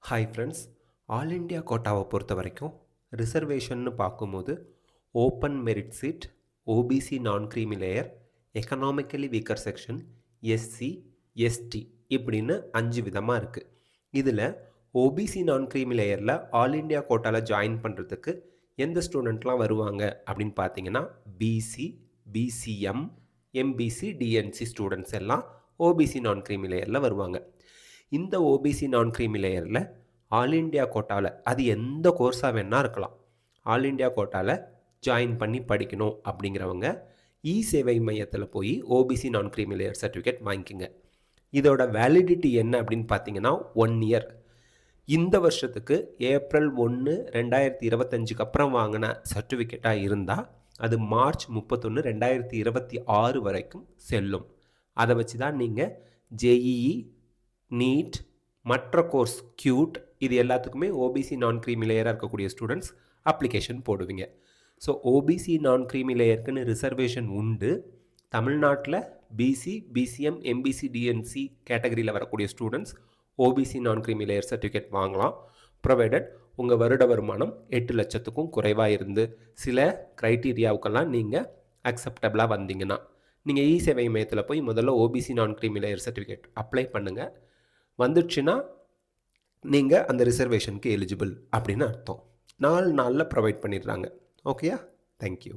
Hi friends. All India கோட்டாவை பொறுத்த வரைக்கும் ரிசர்வேஷன்னு பார்க்கும்போது open merit seat, OBC non creamy layer, economically weaker section, SC, ST இப்படின்னு 5 விதமாக இருக்குது. இதில் ஓபிசி நான் க்ரீமி லேயரில் ஆல் இண்டியா கோட்டாவில் ஜாயின் பண்ணுறதுக்கு எந்த ஸ்டூடெண்ட்லாம் வருவாங்க அப்படின்னு பார்த்தீங்கன்னா BC, BCM, MBC, DNC students எல்லாம் ஓபிசி நான் க்ரீமி லேயரில் வருவாங்க. இந்த ஓபிசி நான் க்ரீமி லேயரில் ஆல் இண்டியா கோட்டாவில் அது எந்த கோர்ஸாக வேணால் இருக்கலாம். ஆல் இண்டியா கோட்டாவில் ஜாயின் பண்ணி படிக்கணும் அப்படிங்கிறவங்க இ சேவை மையத்தில் போய் OBC non creamy layer certificate வாங்கிக்கோங்க. இதோட வேலிடிட்டி என்ன அப்படின்னு பார்த்தீங்கன்னா 1 இயர். இந்த வருஷத்துக்கு ஏப்ரல் 1, 2025 அப்புறம் வாங்கின சர்டிஃபிகேட்டாக இருந்தால் அது மார்ச் 31, 2026 வரைக்கும் செல்லும். அதை வச்சு தான் நீங்கள் ஜேஇஇ, நீட், மற்ற கோர்ஸ் கியூட் இது எல்லாத்துக்குமே ஓபிசி நான் க்ரீமி லேயராக இருக்கக்கூடிய ஸ்டூடெண்ட்ஸ் அப்ளிகேஷன் போடுவீங்க. ஸோ ஓபிசி நான் க்ரீமி லேயருக்குன்னு ரிசர்வேஷன் உண்டு. தமிழ்நாட்டில் பிசி, பிசிஎம், எம்பிசி, டிஎன்சி கேட்டகரியில் வரக்கூடிய students OBC non creamy layer certificate வாங்கலாம். ப்ரொவைடட் உங்கள் வருட வருமானம் 8 லட்சத்துக்கும் குறைவாக இருந்து சில க்ரைட்டீரியாவுக்கெல்லாம் நீங்கள் அக்செப்டபிளாக வந்தீங்கன்னா நீங்கள் இ சேவை மையத்தில் போய் முதல்ல OBC non creamy layer certificate apply பண்ணுங்கள். வந்துடுச்சுன்னா நீங்கள் அந்த ரிசர்வேஷனுக்கு எலிஜிபிள் அப்படின்னு அர்த்தம். 4 நாளில் ப்ரொவைட் பண்ணிடுறாங்க. ஓகேயா? தேங்க்யூ.